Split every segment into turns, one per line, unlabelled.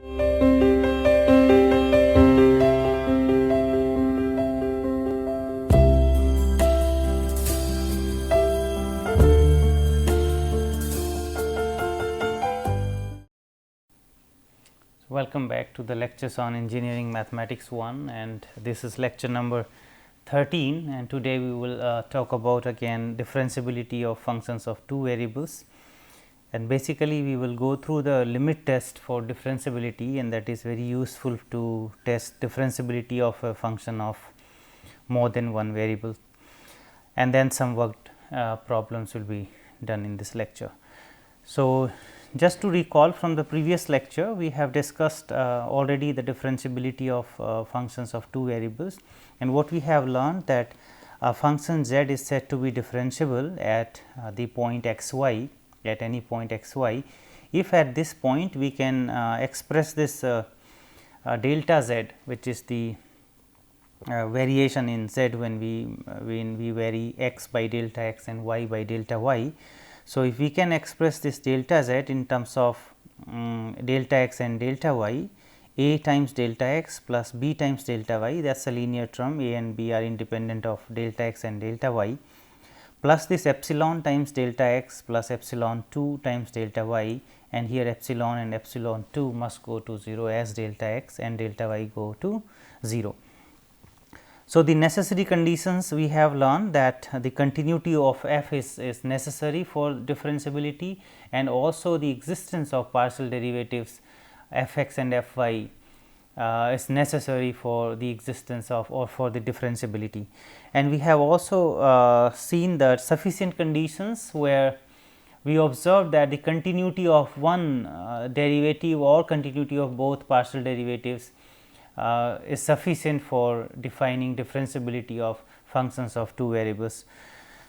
Welcome back to the lectures on Engineering Mathematics 1, and this is lecture number 13, and today we will talk about again differentiability of functions of two variables, and basically we will go through the limit test for differentiability, and that is very useful to test differentiability of a function of more than one variable, and then some worked problems will be done in this lecture. So, just to recall from the previous lecture, we have discussed already the differentiability of functions of two variables, and what we have learned that a function z is said to be differentiable at the point x y, at any point x y, if at this point we can express this delta z, which is the variation in z when we vary x by delta x and y by delta y. So, if we can express this delta z in terms of delta x and delta y, a times delta x plus b times delta y, that is a linear term, a and b are independent of delta x and delta y, plus this epsilon times delta x plus epsilon 2 times delta y, and here epsilon and epsilon 2 must go to 0 as delta x and delta y go to 0. So, the necessary conditions we have learned that the continuity of f is necessary for differentiability, and also the existence of partial derivatives f x and f y is necessary for the existence of or for the differentiability. And we have also seen the sufficient conditions where we observed that the continuity of one derivative or continuity of both partial derivatives is sufficient for defining differentiability of functions of two variables.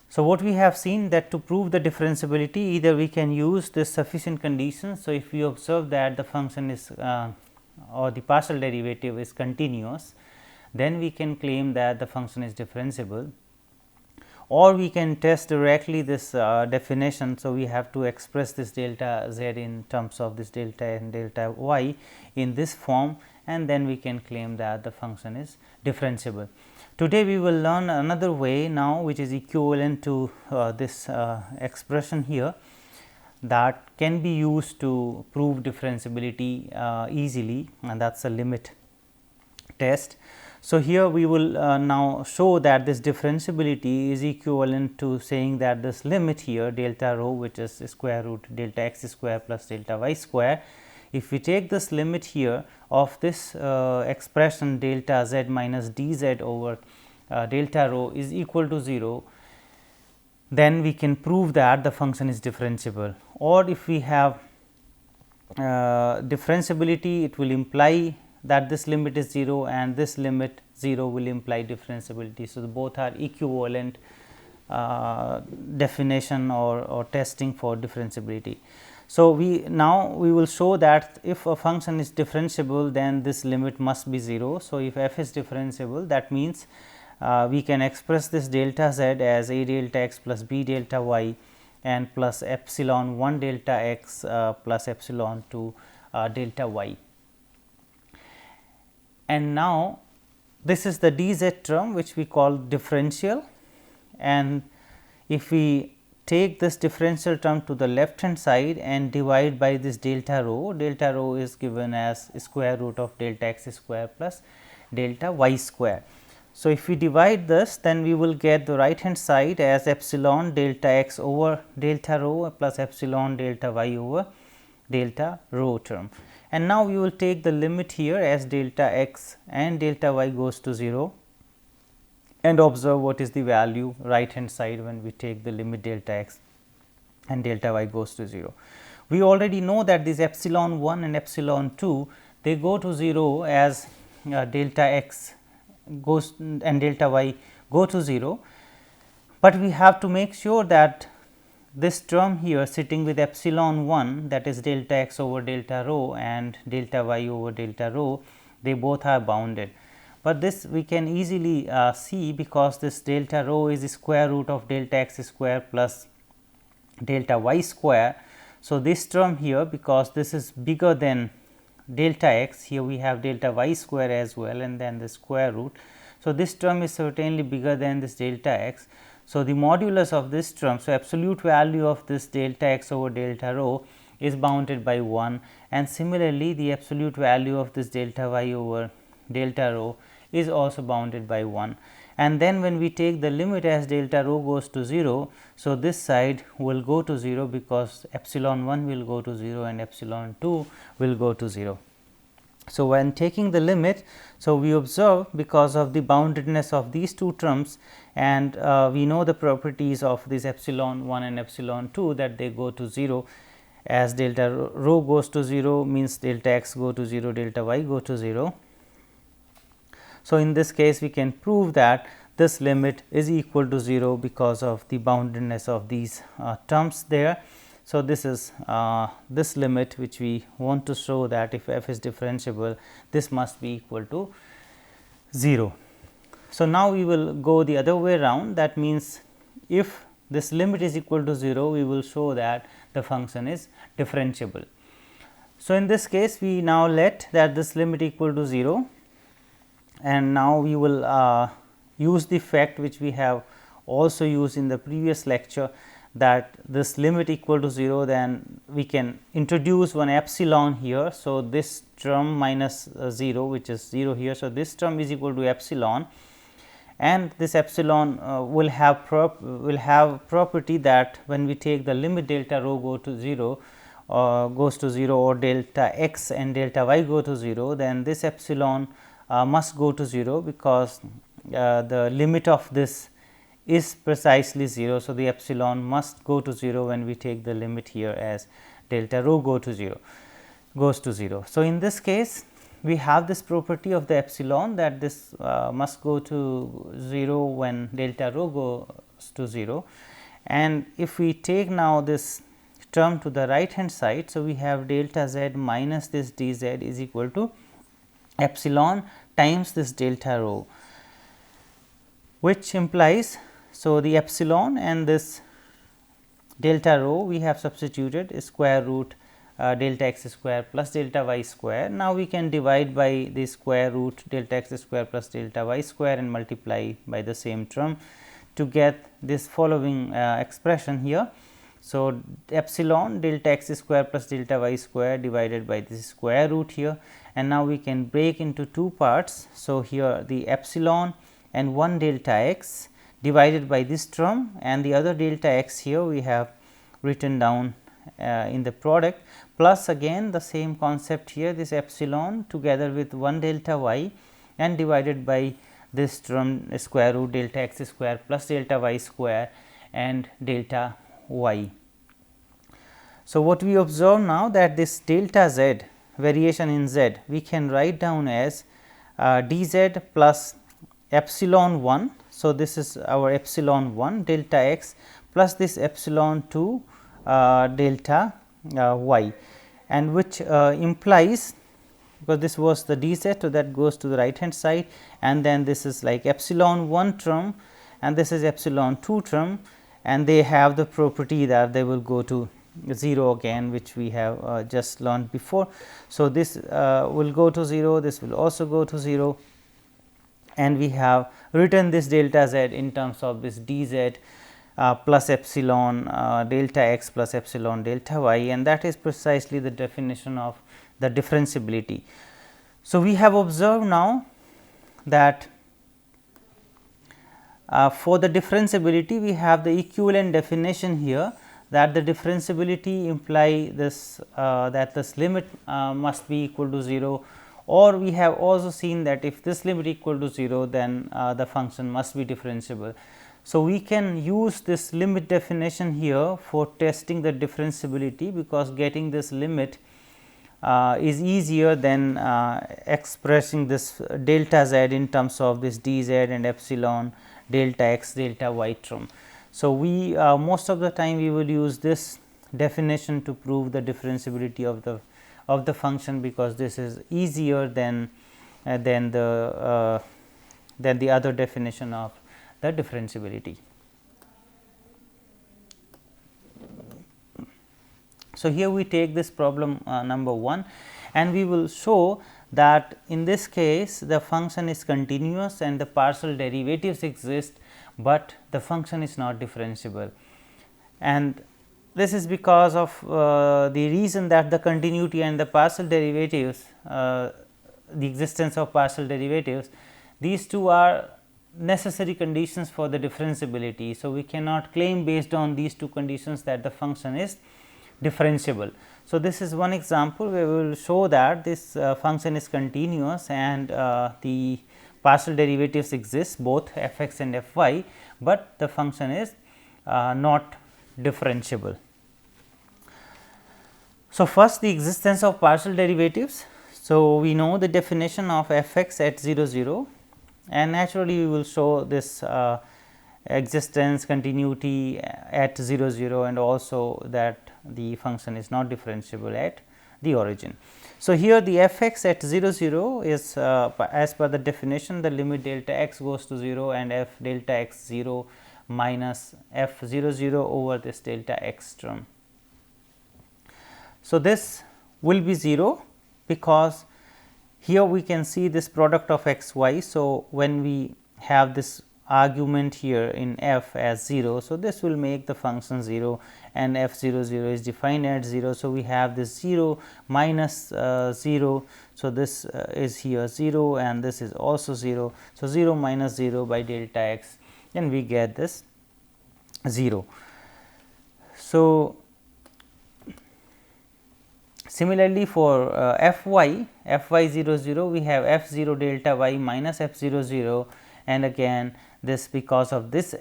So, what we have seen that to prove the differentiability, either we can use this sufficient conditions. So, if we observe that the function is or the partial derivative is continuous, then we can claim that the function is differentiable, or we can test directly this definition. So, we have to express this delta z in terms of this delta and delta y in this form, and then we can claim that the function is differentiable. Today, we will learn another way now, which is equivalent to this expression here, that can be used to prove differentiability easily, and that is a limit test. So, here we will now show that this differentiability is equivalent to saying that this limit here delta rho, which is square root delta x square plus delta y square. If we take this limit here of this expression delta z minus dz over delta rho is equal to 0, then we can prove that the function is differentiable. Or if we have differentiability, it will imply that this limit is 0 and this limit 0 will imply differentiability. So, both are equivalent definition or testing for differentiability. So, we will show that if a function is differentiable, then this limit must be 0. So, if f is differentiable, that means we can express this delta z as a delta x plus b delta y and plus epsilon 1 delta x plus epsilon 2 delta y. And now, this is the dz term which we call differential, and if we take this differential term to the left hand side and divide by this delta rho is given as square root of delta x square plus delta y square. So, if we divide this, then we will get the right hand side as epsilon delta x over delta rho plus epsilon delta y over delta rho term. And now, we will take the limit here as delta x and delta y goes to 0, and observe what is the value right hand side when we take the limit delta x and delta y goes to 0. We already know that this epsilon 1 and epsilon 2, they go to 0 as delta x goes and delta y go to 0, but we have to make sure that this term here sitting with epsilon 1, that is delta x over delta rho and delta y over delta rho, they both are bounded. But this we can easily see, because this delta rho is square root of delta x square plus delta y square. So, this term here, because this is bigger than delta x, here we have delta y square as well and then the square root. So, this term is certainly bigger than this delta x. So, the modulus of this term, so absolute value of this delta x over delta rho is bounded by 1, and similarly the absolute value of this delta y over delta rho is also bounded by 1. And then when we take the limit as delta rho goes to 0, so this side will go to 0 because epsilon 1 will go to 0 and epsilon 2 will go to 0. So, when taking the limit, so we observe because of the boundedness of these two terms, and we know the properties of this epsilon 1 and epsilon 2 that they go to 0, as delta rho goes to 0 means delta x go to 0, delta y go to 0. So, in this case we can prove that this limit is equal to 0 because of the boundedness of these terms there. So, this is this limit which we want to show that if f is differentiable, this must be equal to 0. So, now we will go the other way around, that means if this limit is equal to 0, we will show that the function is differentiable. So, in this case we now let that this limit equal to 0, and now we will use the fact which we have also used in the previous lecture, that this limit equal to 0, then we can introduce one epsilon here. So, this term minus 0 which is 0 here. So, this term is equal to epsilon, and this epsilon will have property that when we take the limit delta rho go to 0 goes to 0 or delta x and delta y go to 0, then this epsilon must go to 0 because the limit of this is precisely 0. So, the epsilon must go to 0 when we take the limit here as delta rho goes to 0. So, in this case we have this property of the epsilon that this must go to 0 when delta rho goes to 0, and if we take now this term to the right hand side. So, we have delta z minus this d z is equal to epsilon times this delta rho, which implies, so the epsilon and this delta rho we have substituted square root delta x square plus delta y square. Now, we can divide by the square root delta x square plus delta y square and multiply by the same term to get this following expression here. So, epsilon delta x square plus delta y square divided by this square root here, and now we can break into two parts. So, here the epsilon and 1 delta x divided by this term, and the other delta x here we have written down in the product, plus again the same concept here, this epsilon together with 1 delta y and divided by this term square root delta x square plus delta y square and delta y. So, what we observe now that this delta z variation in z we can write down as dz plus epsilon 1. So, this is our epsilon 1 delta x plus this epsilon 2 delta y, and which implies, because this was the dz, so that goes to the right hand side, and then this is like epsilon 1 term and this is epsilon 2 term, and they have the property that they will go to 0 again, which we have just learned before. So, this will go to 0, this will also go to 0, and we have written this delta z in terms of this dz plus epsilon delta x plus epsilon delta y, and that is precisely the definition of the differentiability. So, we have observed now that for the differentiability we have the equivalent definition here, that the differentiability imply this that this limit must be equal to 0, or we have also seen that if this limit equal to 0, then the function must be differentiable. So, we can use this limit definition here for testing the differentiability, because getting this limit is easier than expressing this delta z in terms of this dz and epsilon delta x delta y term. So, we most of the time we will use this definition to prove the differentiability of the function, because this is easier than the other definition of the differentiability. So, here we take this problem number 1, and we will show that in this case the function is continuous and the partial derivatives exist, but the function is not differentiable. And this is because of the reason that the continuity and the partial derivatives, the existence of partial derivatives, these two are necessary conditions for the differentiability. So, we cannot claim based on these two conditions that the function is differentiable. So, this is one example where we will show that this function is continuous and the partial derivatives exist both f x and f y, but the function is not differentiable. So, first the existence of partial derivatives. So, we know the definition of f x at 0 0, and naturally we will show this existence, continuity at 0 0, and also that the function is not differentiable at the origin. So, here the f x at 0 0 is as per the definition the limit delta x goes to 0 and f delta x 0 minus f 0 0 over this delta x term. So, this will be 0 because here we can see this product of x y. So, when we have this argument here in f as 0. So, this will make the function 0 and f 0 0 is defined at 0. So, we have this 0 minus 0. So, this is here 0 and this is also 0. So, 0 minus 0 by delta x, and we get this 0. So, similarly, for f y 0 0, we have f 0 delta y minus f 0 0, and again this because of this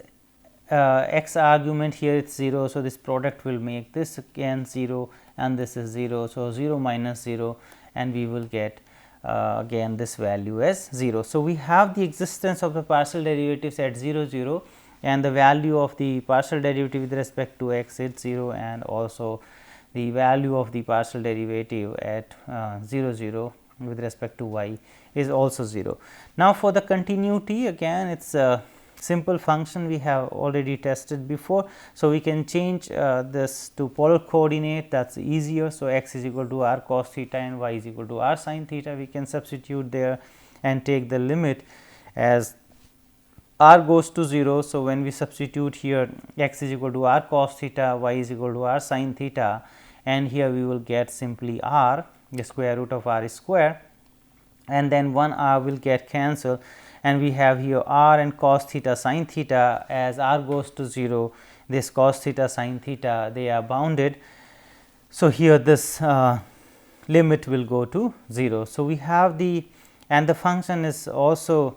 x argument here it is 0. So, this product will make this again 0 and this is 0. So, 0 minus 0, and we will get again this value as 0. So, we have the existence of the partial derivatives at 0 0, and the value of the partial derivative with respect to x is 0, and also the value of the partial derivative at 0 0 with respect to y is also 0. Now, for the continuity, again it is a simple function we have already tested before. So, we can change this to polar coordinate, that is easier. So, x is equal to r cos theta and y is equal to r sin theta. We can substitute there and take the limit as r goes to 0. So, when we substitute here x is equal to r cos theta, y is equal to r sin theta, and here we will get simply r, the square root of r square, and then 1 r will get cancelled, and we have here r and cos theta sin theta. As r goes to 0, this cos theta sin theta, they are bounded. So, here this limit will go to 0. So, we have the, and the function is also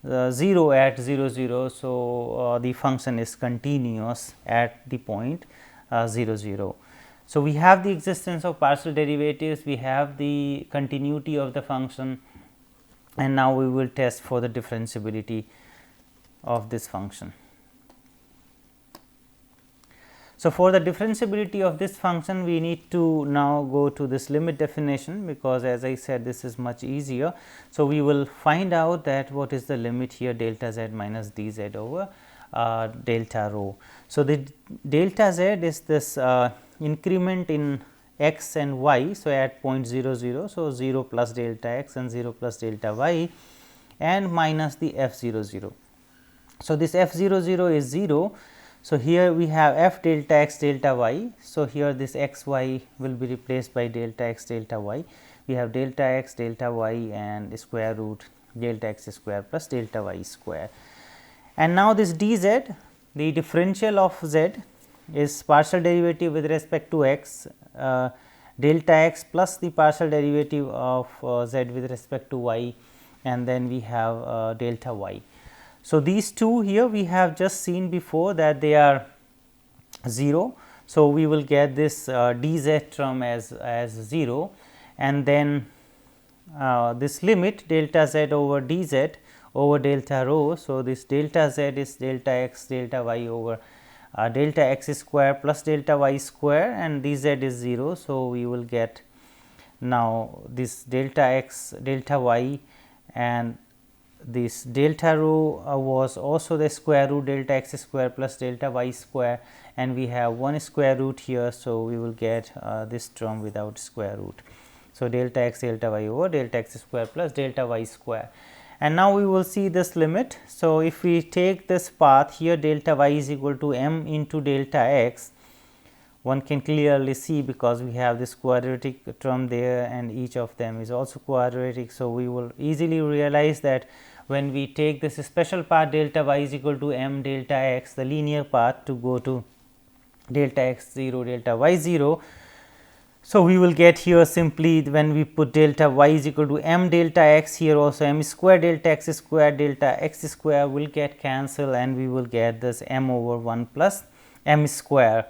0 at 0 0. So, the function is continuous at the point 0 0. So, we have the existence of partial derivatives, we have the continuity of the function, and now we will test for the differentiability of this function. So, for the differentiability of this function, we need to now go to this limit definition, because as I said this is much easier. So, we will find out that what is the limit here delta z minus dz over delta rho. So, the delta z is this increment in x and y. So, at point 0 0. So, 0 plus delta x and 0 plus delta y, and minus the f 0 0. So, this f 0 0 is 0. So, here we have f delta x delta y. So, here this x y will be replaced by delta x delta y. We have delta x delta y and square root delta x square plus delta y square. And now, this dz, the differential of z is partial derivative with respect to x, delta x plus the partial derivative of z with respect to y, and then we have delta y. So, these two here we have just seen before that they are 0. So, we will get this dz term as 0, and then this limit delta z over dz over delta rho. So, this delta z is delta x delta y over delta x square plus delta y square, and dz is 0. So, we will get now this delta x delta y, and this delta rho was also the square root delta x square plus delta y square, and we have one square root here. So, we will get this term without square root. So, delta x delta y over delta x square plus delta y square. And now we will see this limit. So, if we take this path here, delta y is equal to m into delta x, one can clearly see because we have this quadratic term there and each of them is also quadratic. So, we will easily realize that when we take this special path delta y is equal to m delta x, the linear path to go to delta x 0 delta y 0. So, we will get here simply when we put delta y is equal to m delta x, here also m square delta x square delta x square will get cancelled and we will get this m over 1 plus m square.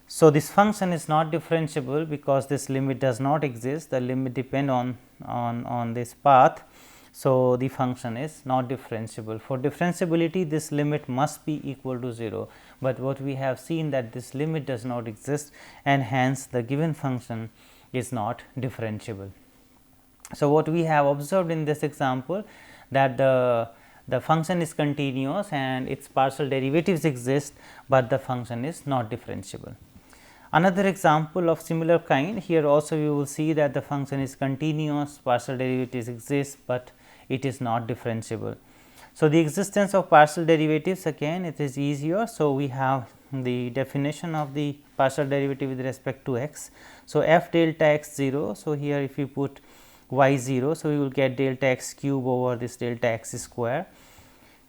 So, this function is not differentiable because this limit does not exist, the limit depend on this path. So, the function is not differentiable. For differentiability, this limit must be equal to 0, but what we have seen that this limit does not exist and hence the given function is not differentiable. So, what we have observed in this example that the function is continuous and its partial derivatives exist, but the function is not differentiable. Another example of similar kind, here also we will see that the function is continuous, partial derivatives exist, but it is not differentiable. So, the existence of partial derivatives, again it is easier. So, we have the definition of the partial derivative with respect to x. So, f delta x 0. So, here if we put y 0. So, we will get delta x cube over this delta x square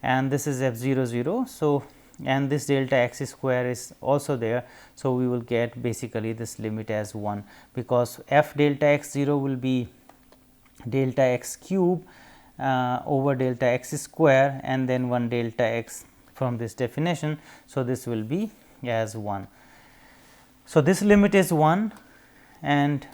and this is f 0 0. So, and this delta x square is also there. So, we will get basically this limit as 1 because f delta x 0 will be delta x cube over delta x square and then 1 delta x from this definition. So, this will be as 1. So, this limit is 1 and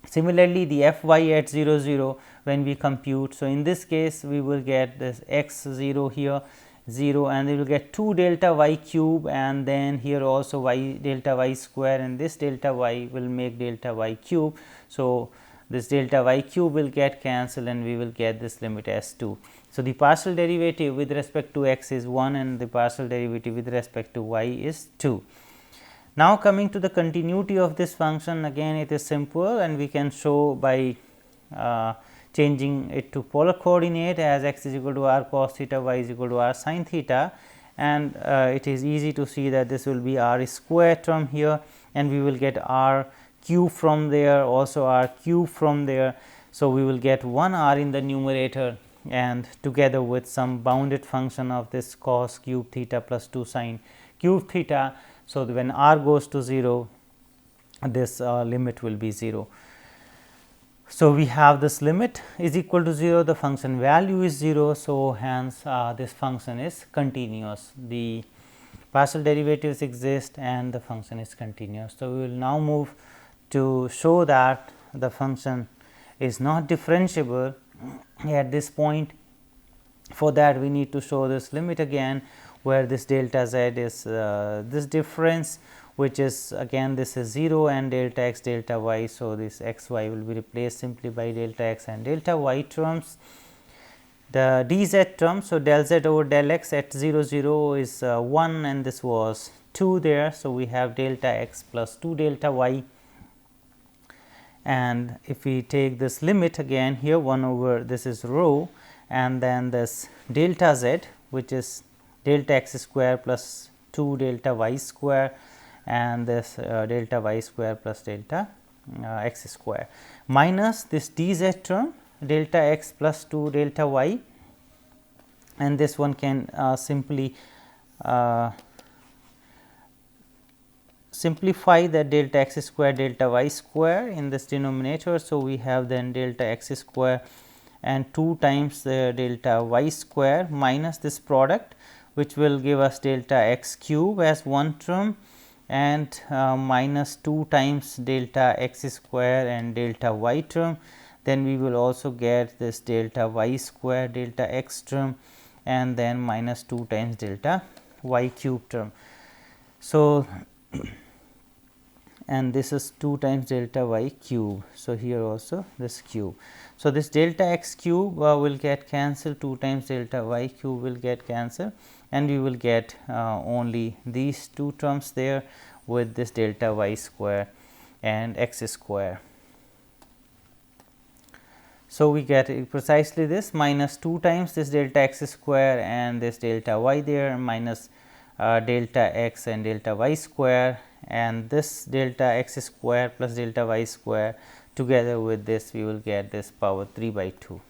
similarly, the f y at 0 0 when we compute. So, in this case we will get this x 0 here 0 and we will get 2 delta y cube and then here also y delta y square and this delta y will make delta y cube. So, this delta y cube will get cancelled and we will get this limit as 2. So, the partial derivative with respect to x is 1 and the partial derivative with respect to y is 2. Now, coming to the continuity of this function, again it is simple and we can show by changing it to polar coordinate as x is equal to r cos theta, y is equal to r sin theta, and it is easy to see that this will be r square term here and we will get r cube from there, also r cube from there. So, we will get 1 r in the numerator and together with some bounded function of this cos cube theta plus 2 sin cube theta. So, when r goes to 0, this limit will be 0. So, we have this limit is equal to 0, the function value is 0. So, hence this function is continuous, the partial derivatives exist and the function is continuous. So, we will now move to show that the function is not differentiable at this point. For that we need to show this limit again, where this delta z is this difference, which is again this is 0 and delta x delta y. So, this x y will be replaced simply by delta x and delta y terms. The dz term, so del z over del x at 0 0 is 1 and this was 2 there. So, we have delta x plus 2 delta y, and if we take this limit again here 1 over this is rho and then this delta z, which is delta x square plus 2 delta y square and this delta y square plus delta x square minus this dz term delta x plus 2 delta y, and this one can simply simplify the delta x square delta y square in this denominator. So, we have then delta x square and 2 times the delta y square minus this product, which will give us delta x cube as one term and minus 2 times delta x square and delta y term. Then we will also get this delta y square delta x term and then minus 2 times delta y cube term. So, and this is 2 times delta y cube. So, here also this cube. So, this delta x cube will get cancelled, 2 times delta y cube will get cancelled and we will get only these 2 terms there with this delta y square and x square. So, we get precisely this minus 2 times this delta x square and this delta y there, minus delta x and delta y square, and this delta x square plus delta y square, together with this we will get this power 3 by 2.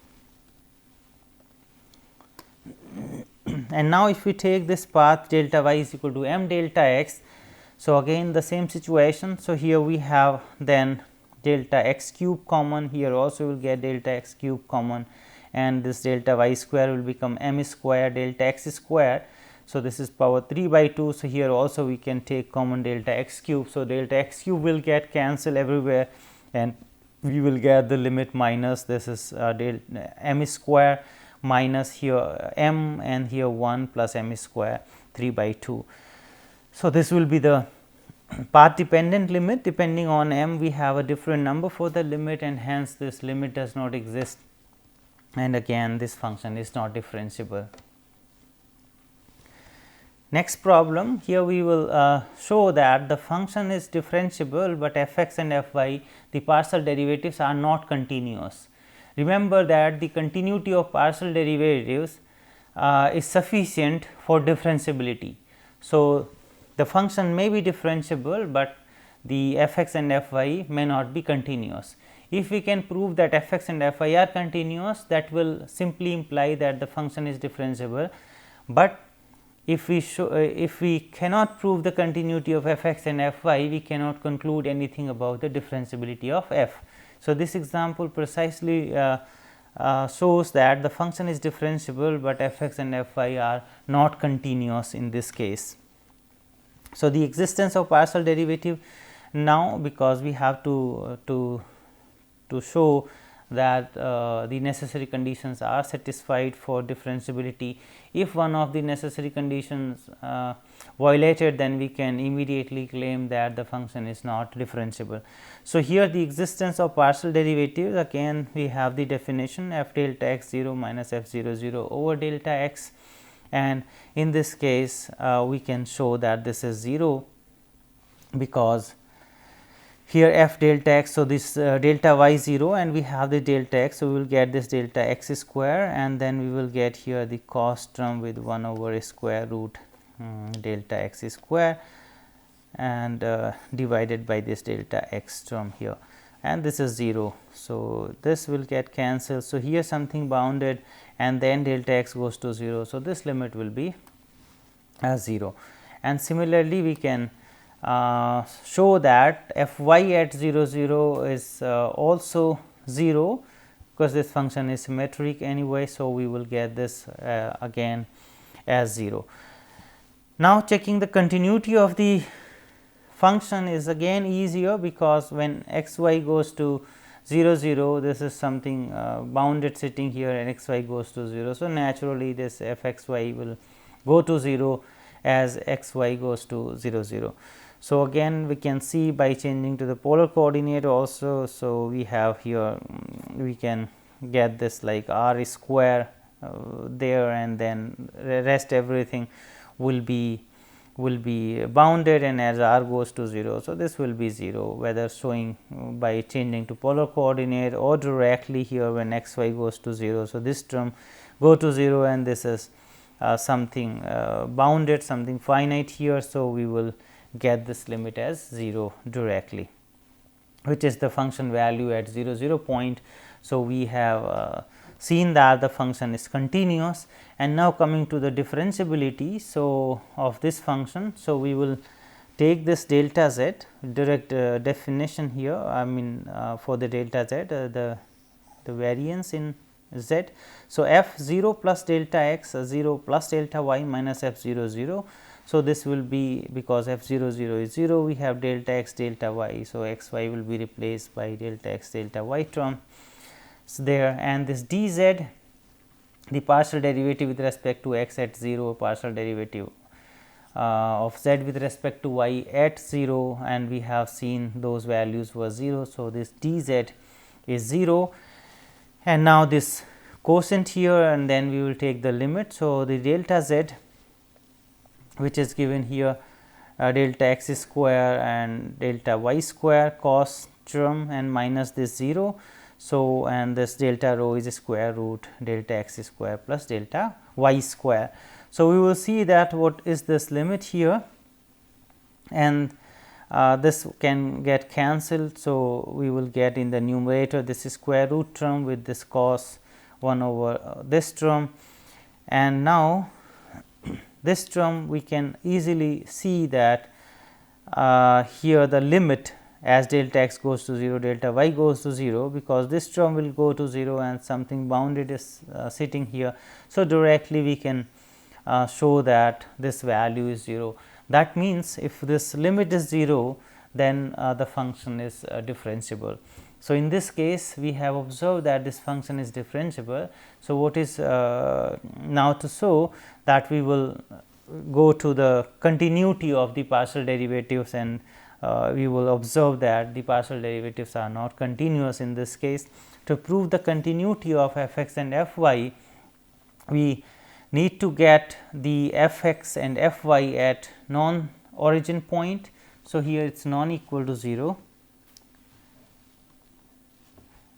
And now, if we take this path delta y is equal to m delta x. So, again the same situation. So, here we have then delta x cube common, here also we will get delta x cube common, and this delta y square will become m square delta x square. So, this is power 3 by 2. So, here also we can take common delta x cube. So, delta x cube will get cancelled everywhere, and we will get the limit minus this is m square minus here m, and here 1 plus m square 3 by 2. So, this will be the path dependent limit. Depending on m, we have a different number for the limit, and hence this limit does not exist, and again this function is not differentiable. Next problem, here we will show that the function is differentiable, but f x and f y, the partial derivatives are not continuous. Remember that the continuity of partial derivatives is sufficient for differentiability. So, the function may be differentiable, but the f x and f y may not be continuous. If we can prove that f x and f y are continuous, that will simply imply that the function is differentiable, but if we cannot prove the continuity of f x and f y, we cannot conclude anything about the differentiability of f. So, this example precisely shows that the function is differentiable, but f x and f y are not continuous in this case. So, the existence of partial derivative now, because we have to show that the necessary conditions are satisfied for differentiability. If one of the necessary conditions violated, then we can immediately claim that the function is not differentiable. So, here the existence of partial derivatives, again we have the definition f delta x 0 minus f 0 0 over delta x, and in this case we can show that this is 0, because here f delta x. So, this delta y 0, and we have the delta x. So, we will get this delta x square, and then we will get here the cost term with 1 over square root delta x square, and divided by this delta x term here, and this is 0. So, this will get cancelled. So, here something bounded, and then delta x goes to 0. So, this limit will be as 0, and similarly we can show that f y at 0 0 is also 0, because this function is symmetric anyway. So, we will get this again as 0. Now, checking the continuity of the function is again easier, because when x y goes to 0 0, this is something bounded sitting here, and x y goes to 0. So, naturally this f x y will go to 0 as x y goes to 0 0. So, again we can see by changing to the polar coordinate also. So, we have here we can get this like r square there, and then rest everything will be bounded, and as r goes to 0. So, this will be 0, whether showing by changing to polar coordinate or directly here when x y goes to 0. So, this term go to 0, and this is something bounded, something finite here. So, we will get this limit as 0 directly, which is the function value at 0 0 point. So, we have seen that the function is continuous, and now coming to the differentiability so of this function. So, we will take this delta z, direct definition here, I mean for the delta z, the variance in z. So, f 0 plus delta x 0 plus delta y minus f 0 0. So, this will be, because f 0 0 is 0, we have delta x delta y. So, x y will be replaced by delta x delta y term there, and this d z, the partial derivative with respect to x at 0, partial derivative of z with respect to y at 0, and we have seen those values were 0. So, this d z is 0, and now this quotient here, and then we will take the limit. So, the delta z, which is given here delta x square and delta y square cos term and minus this 0. So, and this delta rho is square root delta x square plus delta y square. So, we will see that what is this limit here, and this can get cancelled. So, we will get in the numerator this square root term with this cos 1 over this term, and now this term we can easily see that here the limit as delta x goes to 0, delta y goes to 0, because this term will go to 0 and something bounded is sitting here. So, directly we can show that this value is 0. That means, if this limit is 0, then the function is differentiable. So, in this case we have observed that this function is differentiable. So, what is now to show that we will go to the continuity of the partial derivatives, and we will observe that the partial derivatives are not continuous in this case. To prove the continuity of f x and f y, we need to get the f x and f y at non origin point. So, here it is non equal to 0,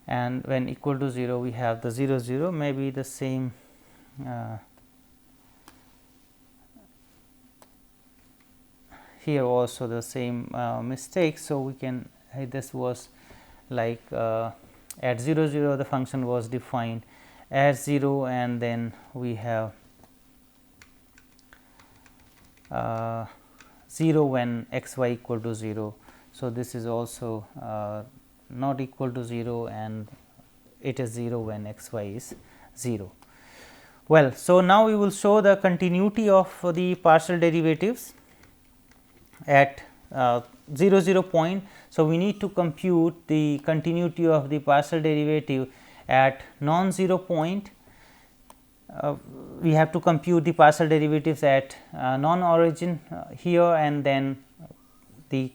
and when equal to 0 we have the 0 0, maybe the same here also the same mistake. So, we can this was like at 0 0 the function was defined as 0, and then we have 0 when x y equal to 0. So, this is also not equal to 0, and it is 0 when x y is 0. Well, so now we will show the continuity of the partial derivatives at 0 0 point. So, we need to compute the continuity of the partial derivative at non-zero point. We have to compute the partial derivatives at non-origin here, and then the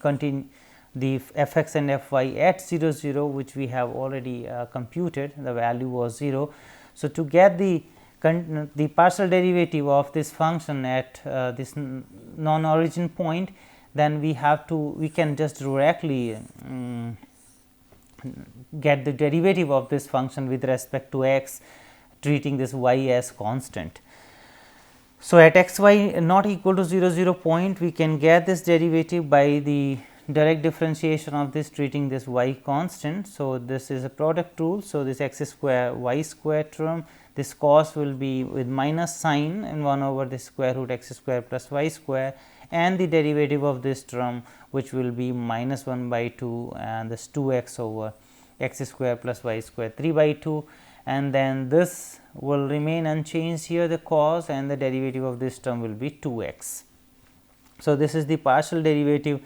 f x and f y at 0 0, which we have already computed, the value was 0. So, to get the partial derivative of this function at this non-origin point, then we can just directly get the derivative of this function with respect to x, treating this y as constant. So, at x y not equal to 0 0 point, we can get this derivative by the direct differentiation of this, treating this y constant. So, this is a product rule. So, this x square y square term, this cos will be with minus sign and 1 over the square root x square plus y square, and the derivative of this term, which will be minus 1 by 2, and this 2 x over x square plus y square 3 by 2, and then this will remain unchanged here, the cos, and the derivative of this term will be 2 x. So, this is the partial derivative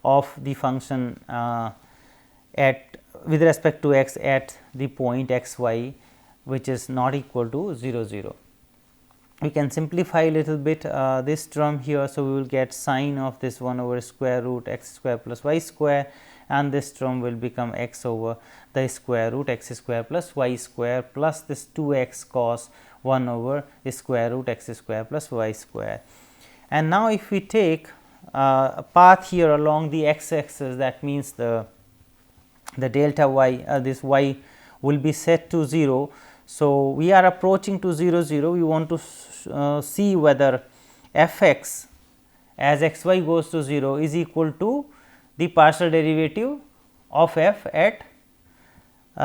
of the function at with respect to x at the point x y, which is not equal to 0 0. We can simplify a little bit this term here. So, we will get sine of this 1 over square root x square plus y square, and this term will become x over the square root x square plus y square plus this 2 x cos 1 over square root x square plus y square. And now, if we take a path here along the x axis, that means the delta y, this y will be set to 0. So, we are approaching to 0 0, we want to see whether f x as x y goes to 0 is equal to the partial derivative of f at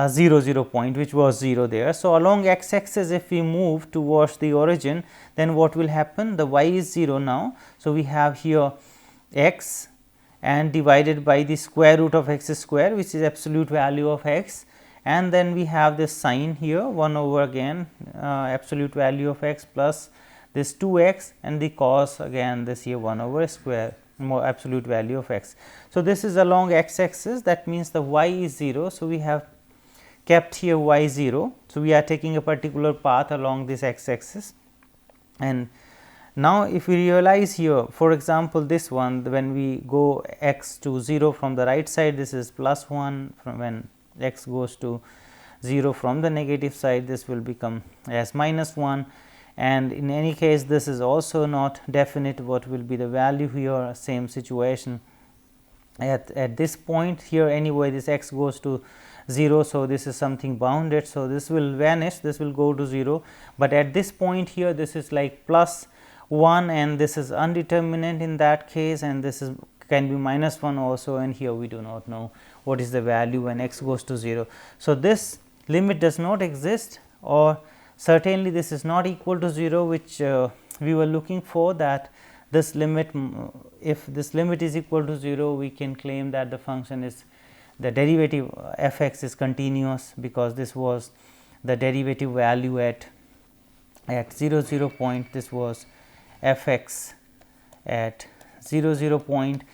0 0 point, which was 0 there. So, along x axis, if we move towards the origin, then what will happen? The y is 0 now. So, we have here x and divided by the square root of x square, which is absolute value of x, and then we have this sign here 1 over again absolute value of x plus this 2 x, and the cos again this here 1 over square more absolute value of x. So, this is along x axis, that means the y is 0. So, we have kept here y 0. So, we are taking a particular path along this x axis, and now if we realize here, for example, this one, when we go x to 0 from the right side, this is plus 1, from when x goes to 0 from the negative side, this will become as minus 1, and in any case this is also not definite what will be the value here. Same situation at this point here, anyway this x goes to 0. So, this is something bounded. So, this will vanish, this will go to 0, but at this point here this is like plus 1 and this is undeterminate in that case, and this is can be minus 1 also, and here we do not know what is the value when x goes to 0. So, this limit does not exist, or certainly this is not equal to 0, which we were looking for, that this limit, if this limit is equal to 0, we can claim that the function is, the derivative f x is continuous, because this was the derivative value at 0 point, this was f x at 0 point.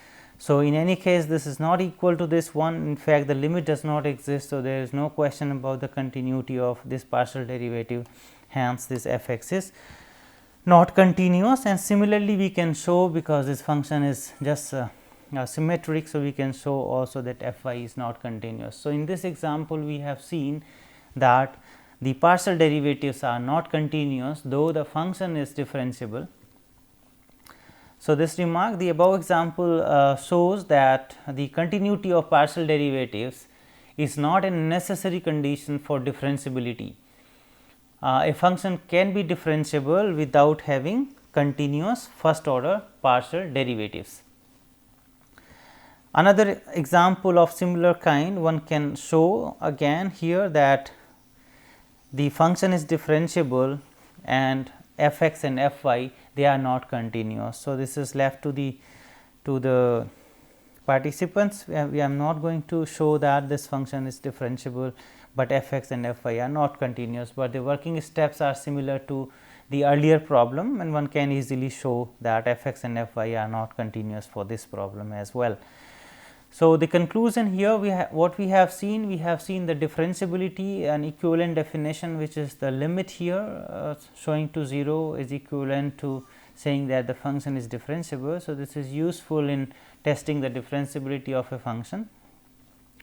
So, in any case this is not equal to this one, in fact, the limit does not exist. So, there is no question about the continuity of this partial derivative, hence this f x is not continuous. And similarly, we can show, because this function is just symmetric. So, we can show also that f y is not continuous. So, in this example we have seen that the partial derivatives are not continuous, though the function is differentiable. So, this remark, the above example shows that the continuity of partial derivatives is not a necessary condition for differentiability. A function can be differentiable without having continuous first order partial derivatives. Another example of similar kind, one can show again here that the function is differentiable and f x and f y, they are not continuous. So, this is left to the participants. We are not going to show that this function is differentiable, but f x and f y are not continuous, but the working steps are similar to the earlier problem, and one can easily show that f x and f y are not continuous for this problem as well. So, the conclusion here, what we have seen the differentiability and equivalent definition, which is the limit here showing to 0 is equivalent to saying that the function is differentiable. So, this is useful in testing the differentiability of a function,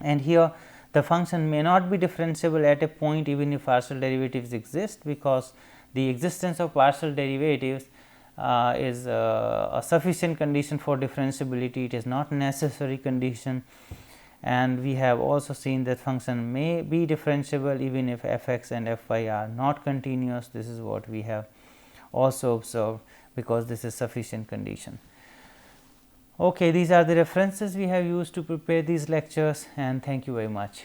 and here the function may not be differentiable at a point even if partial derivatives exist, because the existence of partial derivatives is a sufficient condition for differentiability. It is not necessary condition, and we have also seen that function may be differentiable even if f x and f y are not continuous. This is what we have also observed, because this is sufficient condition. Okay, these are the references we have used to prepare these lectures, and thank you very much.